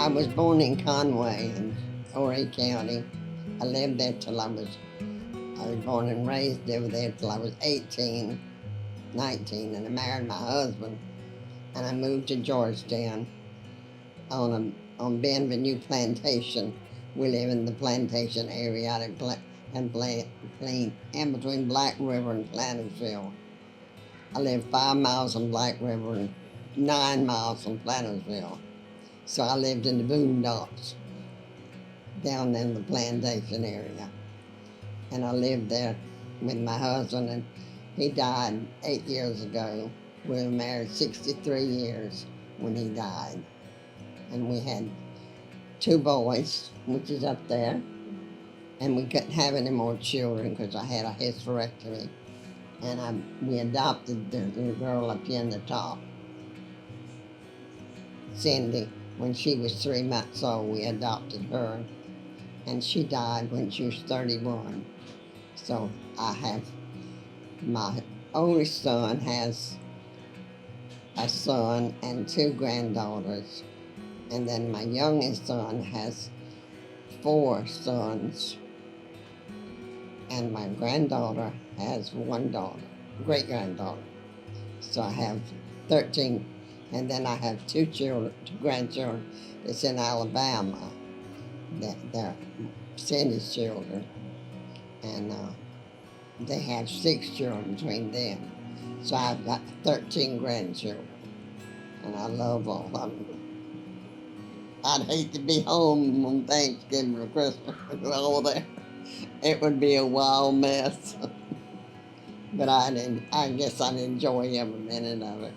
I was born in Conway in Horry County. I lived there till I was born and raised over there till I was 18, 19, and I married my husband. And I moved to Georgetown on Benvenue plantation. We live in the plantation area out in between Black River and Plantersville. I live 5 miles from Black River and 9 miles from Plantersville. So I lived in the boondocks down in the plantation area. And I lived there with my husband, and he died 8 years ago. We were married 63 years when he died. And we had 2 boys, which is up there. And we couldn't have any more children because I had a hysterectomy. And we adopted the girl up here in the top, Cindy. When she was 3 months old, we adopted her. And she died when she was 31. So I have, my oldest son has a son and 2 granddaughters. And then my youngest son has 4 sons. And my granddaughter has 1 daughter, great-granddaughter. So I have 13. And then I have 2 grandchildren that's in Alabama. They're Cindy's children. And they have 6 children between them. So I've got 13 grandchildren. And I love all of them. I'd hate to be home on Thanksgiving or Christmas with all that. It would be a wild mess. But I guess I'd enjoy every minute of it.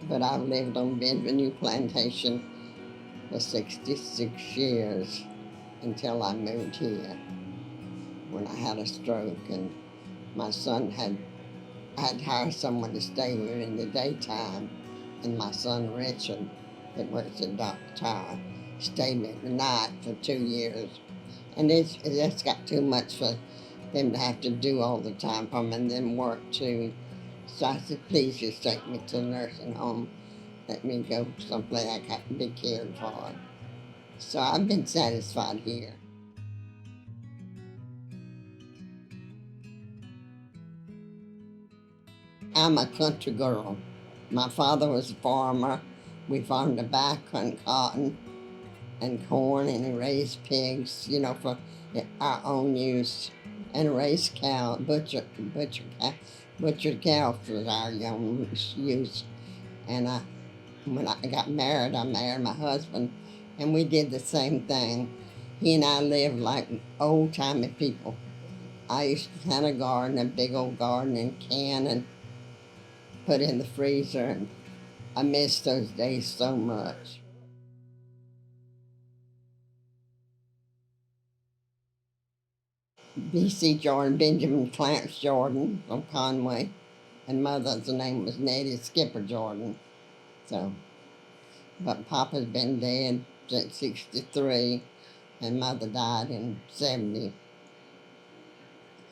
But I've lived on Benvenue Plantation for 66 years until I moved here when I had a stroke, and my son had hired someone to stay with in the daytime, and my son Richard, that works at Dr. Tyre, stayed with me at night for 2 years. And it's got too much for them to have to do all the time for me and then work too. So I said, please just take me to the nursing home. Let me go someplace I can be cared for. So I've been satisfied here. I'm a country girl. My father was a farmer. We farmed tobacco and cotton and corn, and he raised pigs, for our own use, and raised cow, butchered cows for our own use. And when I got married, I married my husband, and we did the same thing. He and I lived like old-timey people. I used to plant a garden, a big old garden, and can and put in the freezer, and I miss those days so much. B.C. Jordan, Benjamin Clarence Jordan from Conway, and mother's name was Nettie Skipper Jordan. So, but Papa's been dead since 63, and Mother died in 70.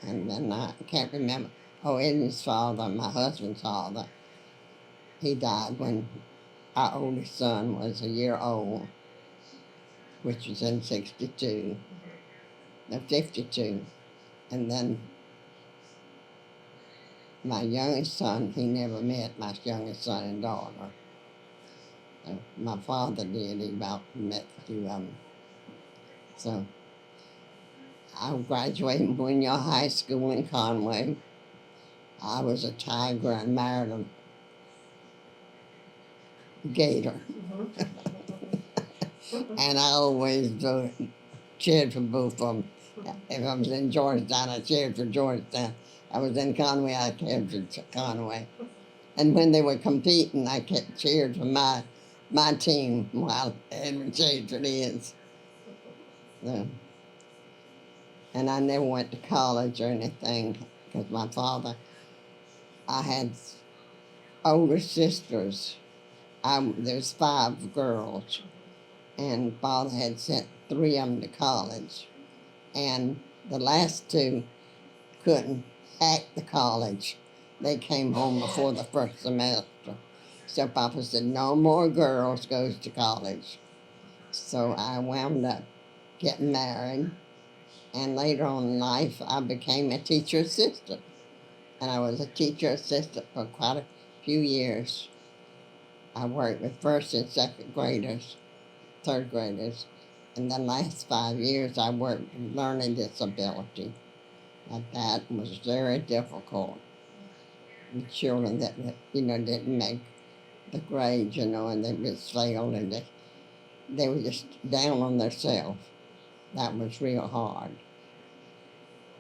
And then I can't remember. Oh, Eddie's father, my husband's father, he died when our oldest son was a year old, which was in 62. No, 52. And then my youngest son, he never met my youngest son and daughter. My father did, he about met a few of them. So I graduated from Benvenue High School in Conway. I was a tiger and married a gator. And I always cheered for both of them. If I was in Georgetown, I cheered for Georgetown. I was in Conway, I cheered for Conway. And when they were competing, I cheered for my team while Edward cheered for his. So, and I never went to college or anything because my father, I had older sisters. There's 5 girls, and Father had sent 3 of them to college. And the last 2 couldn't hack the college. They came home before the first semester. So Papa said, no more girls goes to college. So I wound up getting married, and later on in life I became a teacher assistant. And I was a teacher assistant for quite a few years. I worked with first and second graders, third graders. In the last 5 years, I worked with learning disability. And that was very difficult. The children that, didn't make the grades, and they just failed, and they were just down on themselves. That was real hard.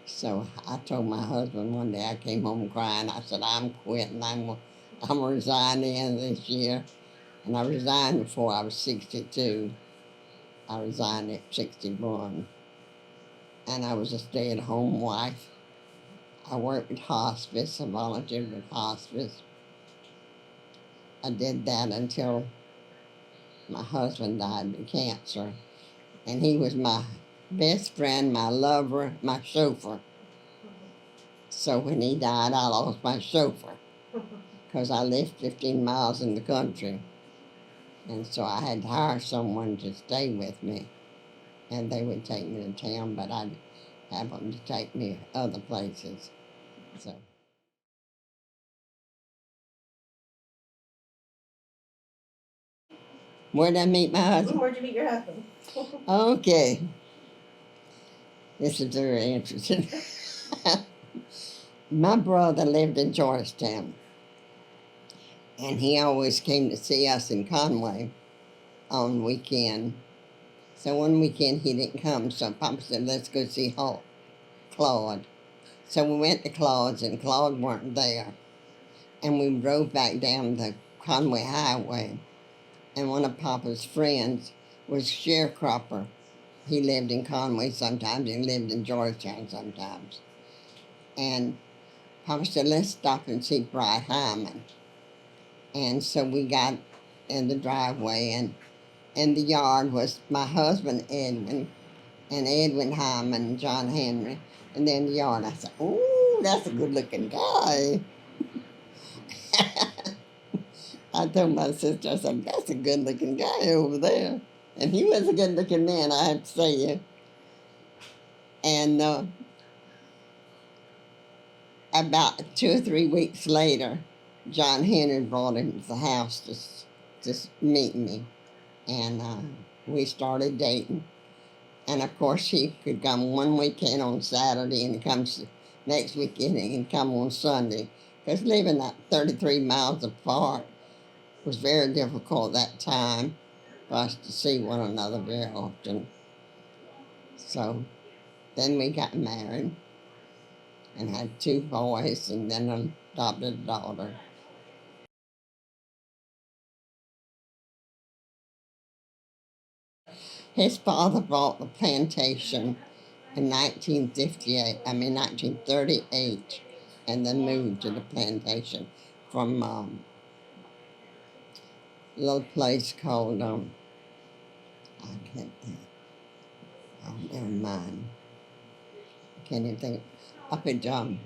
So I told my husband one day, I came home crying, I said, I'm quitting, I'm resigning this year. And I resigned before I was 62. I resigned at 61. And I was a stay-at-home wife. I worked with hospice, I volunteered with hospice. I did that until my husband died of cancer. And he was my best friend, my lover, my chauffeur. So when he died, I lost my chauffeur because I lived 15 miles in the country. And so I had to hire someone to stay with me. And they would take me to town, but I'd have them to take me other places. So. Where'd I meet my husband? Where'd you meet your husband? Okay. This is very interesting. My brother lived in Georgetown, and he always came to see us in Conway on weekend. So one weekend he didn't come, so Papa said, let's go see Claude. So we went to Claude's, and Claude weren't there. And we drove back down the Conway Highway, and one of Papa's friends was a sharecropper. He lived in Conway sometimes, and lived in Georgetown sometimes. And Papa said, let's stop and see Bryce Hyman. And so we got in the driveway, and in the yard was my husband, Edwin, and Edwin Hyman, and John Henry. And then the yard, I said, ooh, that's a good-looking guy. I told my sister, I said, that's a good-looking guy over there. And he was a good-looking man, I have to say you. And about 2 or 3 weeks later, John Henry brought him to the house to meet me. And we started dating. And of course, he could come one weekend on Saturday, and he comes next weekend, and he can come on Sunday. Because living at 33 miles apart was very difficult that time for us to see one another very often. So then we got married and had 2 boys, and then adopted a daughter. His father bought the plantation in 1938, and then moved to the plantation from a little place called, I can't think, oh, never mind. I can't even think, up at, on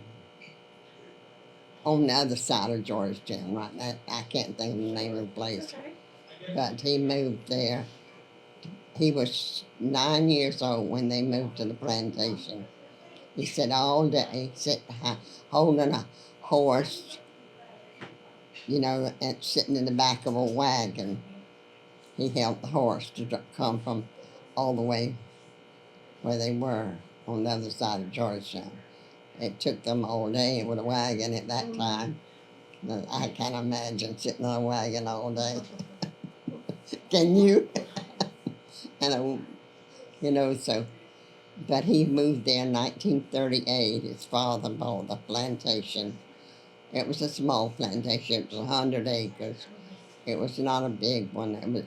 the other side of Georgetown, right now. I can't think of the name of the place. But he moved there. He was 9 years old when they moved to the plantation. He said all day, holding a horse, and sitting in the back of a wagon. He held the horse to come from all the way where they were on the other side of Georgetown. It took them all day with a wagon at that time. I can't imagine sitting on a wagon all day. Can you? And so, but he moved there in 1938. His father bought the plantation. It was a small plantation. It was 100 acres. It was not a big one. It was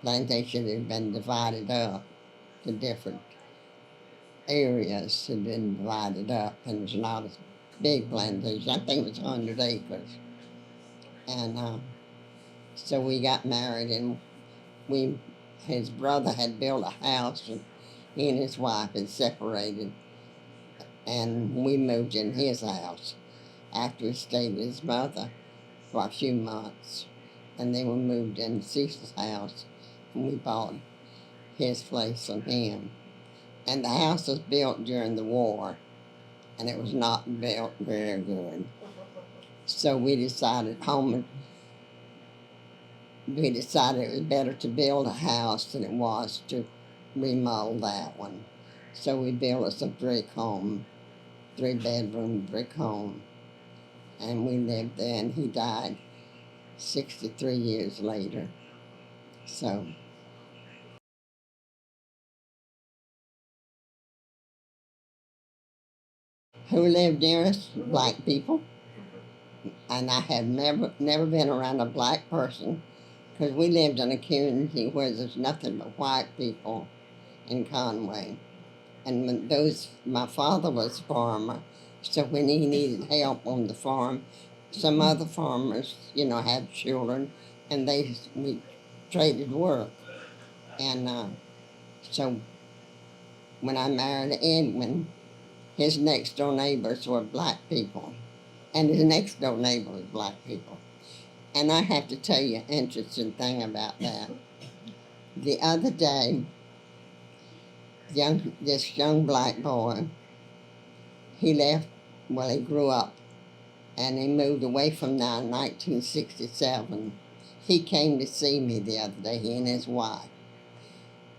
plantation had been divided up to different areas. Had been divided up, and it was not a big plantation. I think it was 100 acres. And so we got married, and his brother had built a house, and he and his wife had separated, and we moved in his house after we stayed with his mother for a few months. And then we moved in Cecil's house, and we bought his place and him. And the house was built during the war, and it was not built very good. So we decided it was better to build a house than it was to remodel that one. So we built us a brick home, 3-bedroom brick home, and we lived there, and he died 63 years later. So who lived near us? Black people. And I had never been around a black person, because we lived in a community where there's nothing but white people in Conway. And my father was a farmer, so when he needed help on the farm, some other farmers, had children, and we traded work. And so when I married Edwin, his next door neighbors were black people, and his next door neighbor was black people. And I have to tell you an interesting thing about that. The other day, this young black boy, he grew up, and he moved away from now in 1967. He came to see me the other day, he and his wife.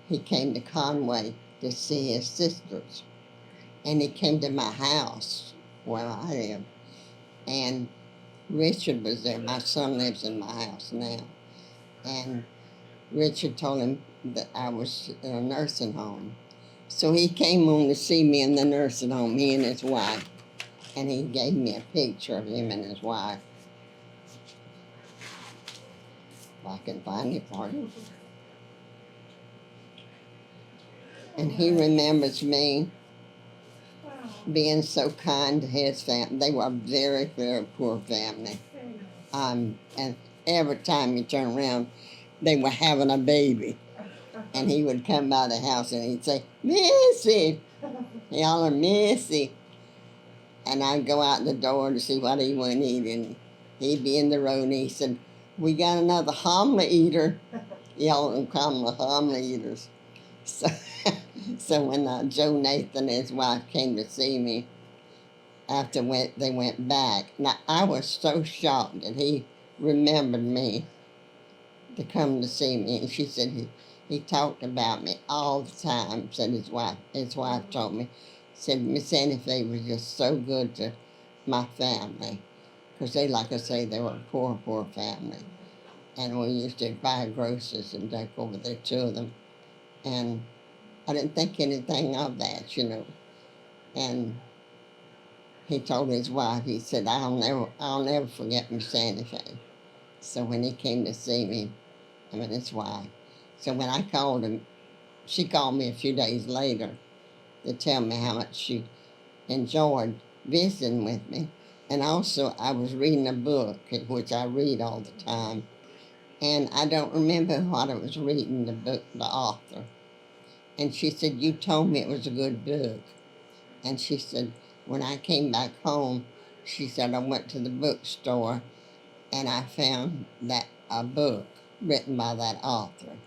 He came to Conway to see his sisters, and he came to my house where I live. And Richard was there. My son lives in my house now. And Richard told him that I was in a nursing home. So he came on to see me in the nursing home, he and his wife. And he gave me a picture of him and his wife. If I can find it for you. And he remembers me being so kind to his family. They were a very, very poor family. And every time he turned around, they were having a baby. And he would come by the house and he'd say, "Missy!" He hollered, "Missy!" And I'd go out the door to see what he would eat. And he'd be in the road and he said, "We got another homily eater." He always called them the homily eaters. So when Joe Nathan and his wife came to see me, after they went back, now I was so shocked that he remembered me to come to see me. And she said he talked about me all the time, said his wife. His wife told me, said Miss Annie Faye was just so good to my family. Because like I say, they were a poor, poor family. And we used to buy groceries and take over there to them. And I didn't think anything of that, And he told his wife, he said, I'll never forget Miss Annie Faye. So when he came to see me, his wife. So when I called him, she called me a few days later to tell me how much she enjoyed visiting with me. And also, I was reading a book, which I read all the time. And I don't remember what I was reading, the author. And she said, "You told me it was a good book." And she said, when I came back home, she said, I went to the bookstore and I found a book written by that author.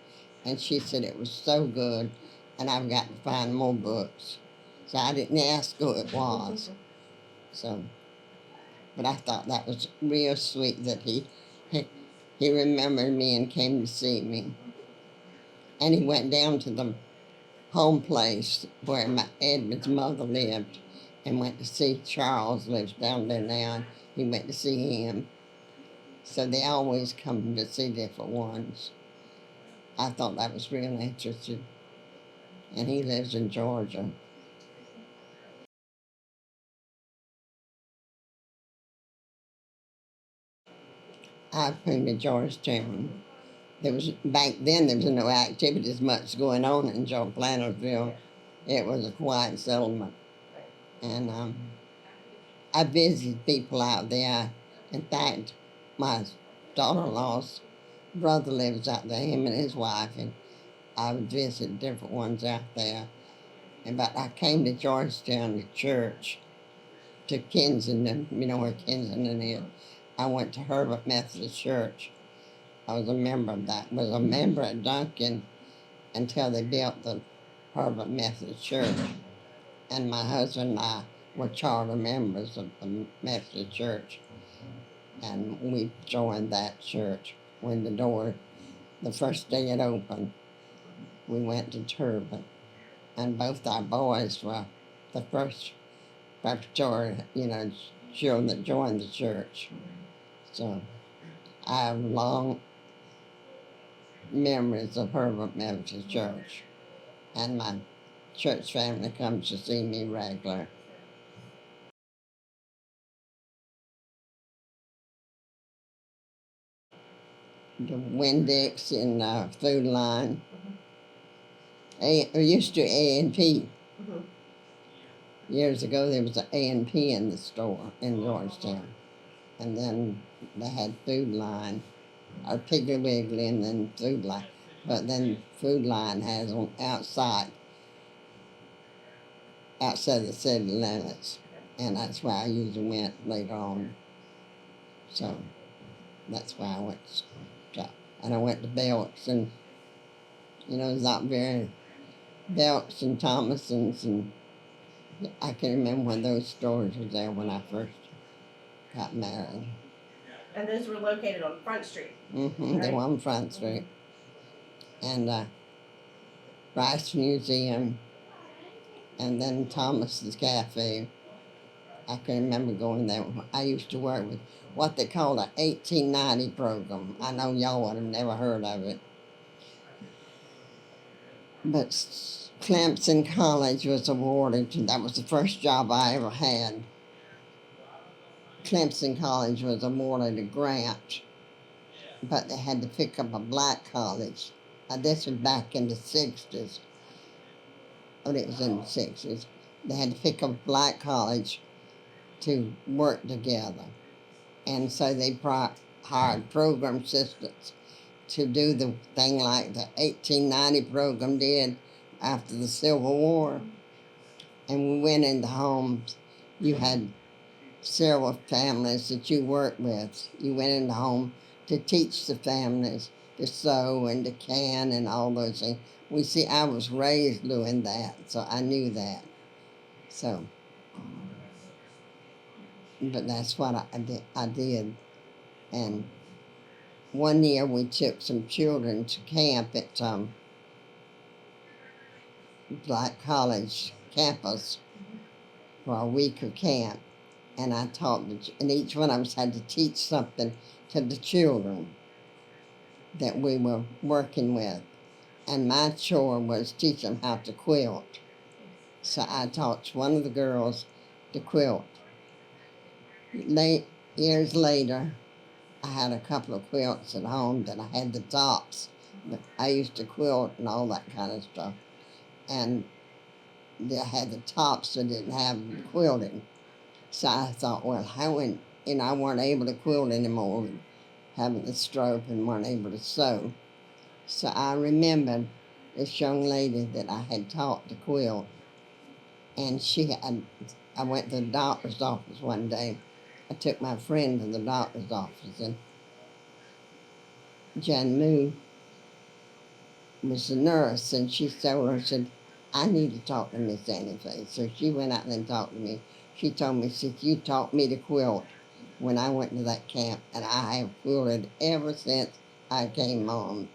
And she said it was so good, and I've got to find more books. So I didn't ask who it was. But I thought that was real sweet that he remembered me and came to see me. And he went down to the home place where Edmund's mother lived and went to see Charles, lives down there now. He went to see him. So they always come to see different ones. I thought that was real interesting. And he lives in Georgia. I've been to Georgetown. Back then there was no activities much going on in Plantersville. It was a quiet settlement. And I visited people out there. In fact, my daughter-in-law's brother lives out there, him and his wife, and I would visit different ones out there. But I came to Georgetown to church, to Kensington, where Kensington is. I went to Herbert Methodist Church. I was a member of that. Was a member at Duncan until they built the Herbert Methodist Church. And my husband and I were charter members of the Methodist Church. And we joined that church when the first day it opened. We went to Turbot. And both our boys were the first preparatory, children that joined the church. So I have long memories of Herbert Methodist Church. And my church family comes to see me regular. The Windex in Food Line. We used to A&P. Years ago, there was an A&P in the store in Georgetown. And then they had Food Line, or Piggly Wiggly, and then Food Line. But then Food Line has on outside the city limits. And that's why I usually went later on. So that's why I went to, and I went to Belk's, and, it's not very, Belk's and Thomason's, and I can remember when those stores were there when I first got married. And those were located on Front Street? Mm-hmm, right? They were on Front Street. And Rice Museum, and then Thomas's Cafe. I can remember going there. I used to work with what they call an 1890 program. I know y'all would have never heard of it. But Clemson College was awarded, that was the first job I ever had. Clemson College was awarded a grant, but they had to pick up a black college. This was back in the 60s. Oh, it was in the 60s. They had to pick up a black college to work together. And so they hired program assistants to do the thing like the 1890 program did after the Civil War. And we went into homes. You had several families that you worked with. You went into home to teach the families to sew and to can and all those things. I was raised doing that, so I knew that. So, but that's what I did. And one year we took some children to camp at Black College campus for a week of camp. And I taught, and each one of us had to teach something to the children that we were working with. And my chore was teach them how to quilt. So I taught one of the girls to quilt. Years later, I had a couple of quilts at home that I had the tops. But I used to quilt and all that kind of stuff. And they had the tops that didn't have quilting. So I thought, well, I weren't able to quilt anymore, having the stroke and weren't able to sew. So I remembered this young lady that I had taught to quilt. And I went to the doctor's office one day. I took my friend to the doctor's office, and Jan Moo was the nurse, and she said, I need to talk to Miss Annie Faye. So she went out and talked to me. She told me, you taught me to quilt when I went to that camp, and I have quilted ever since I came home.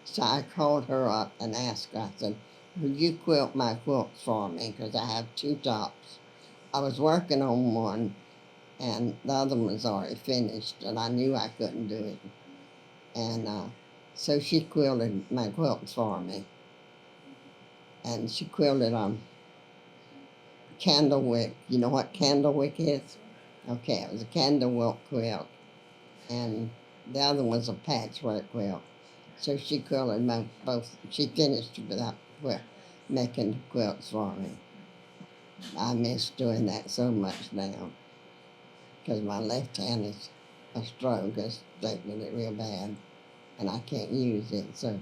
So I called her up and asked her, I said, would you quilt my quilts for me? Because I have two tops. I was working on one, and the other one was already finished, and I knew I couldn't do it. And so she quilted my quilts for me. And she quilted candlewick. You know what candlewick is? Okay, it was a candlewick quilt. And the other was a patchwork quilt. So she quilted both. She finished without making quilts for me. I miss doing that so much now, because my left hand is a stroke. It's affected it real bad, and I can't use it. So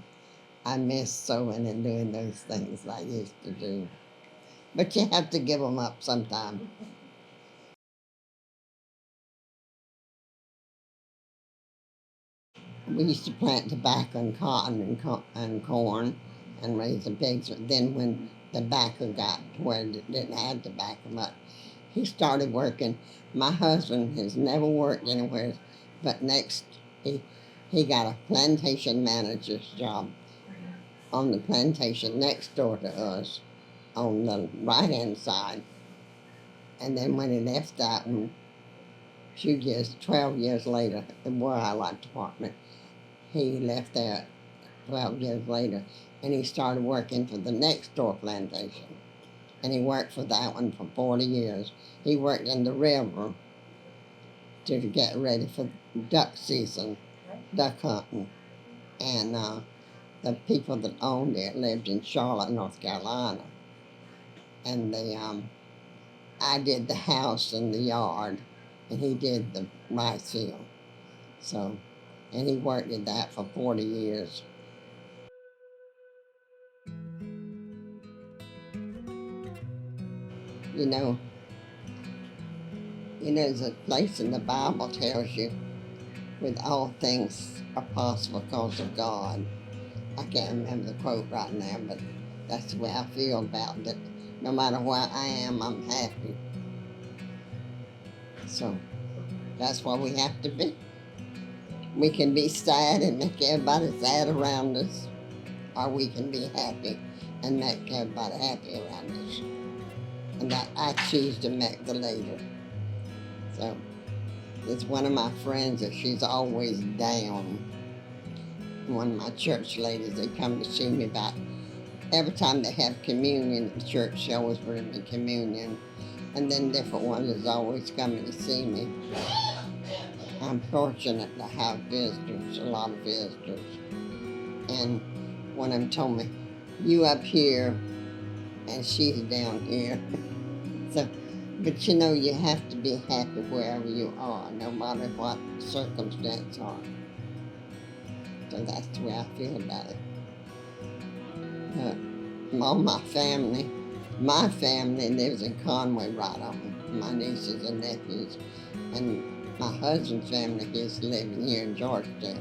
I miss sewing and doing those things I used to do. But you have to give them up sometime. We used to plant tobacco and cotton and corn, and raised the pigs. But then when the tobacco got to where it didn't have tobacco much, he started working. My husband has never worked anywhere, but he got a plantation manager's job on the plantation next door to us on the right-hand side. And then when he left that one, 12 years later, the wildlife department, he left there 12 years later, and he started working for the next door plantation. And he worked for that one for 40 years. He worked in the river to get ready for duck season, duck hunting. And the people that owned it lived in Charlotte, North Carolina. And I did the house and the yard, and he did the rice field. So, and he worked at that for 40 years. You know, there's a place in the Bible tells you, with all things are possible because of God. I can't remember the quote right now, but that's the way I feel about it. No matter where I am, I'm happy. So that's what we have to be. We can be sad and make everybody sad around us, or we can be happy and make everybody happy around us. And that I choose to make the later. So there's one of my friends that she's always down. One of my church ladies, they come to see me about every time they have communion at church. She always bring me communion. And then different ones is always coming to see me. I'm fortunate to have visitors, a lot of visitors. And one of them told me, you up here and she's down here. So, but you know, you have to be happy wherever you are, no matter what circumstance are. So that's the way I feel about it. All my family lives in Conway right on, my nieces and nephews. And my husband's family is living here in Georgetown.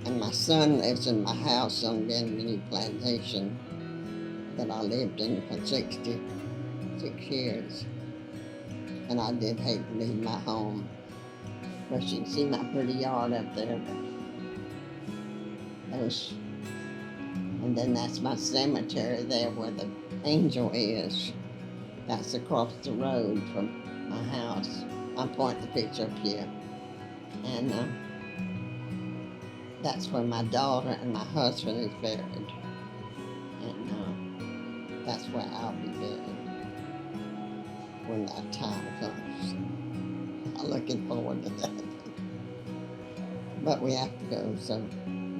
And my son lives in my house on Benvenue plantation that I lived in for 66 years. And I did hate to leave my home. But you can see my pretty yard up there. And then that's my cemetery there where the angel is. That's across the road from my house. I'm pointing the picture up here. And that's where my daughter and my husband is buried. And that's where I'll be buried when that time comes. I'm looking forward to that. But we have to go, so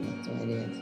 that's the way it is.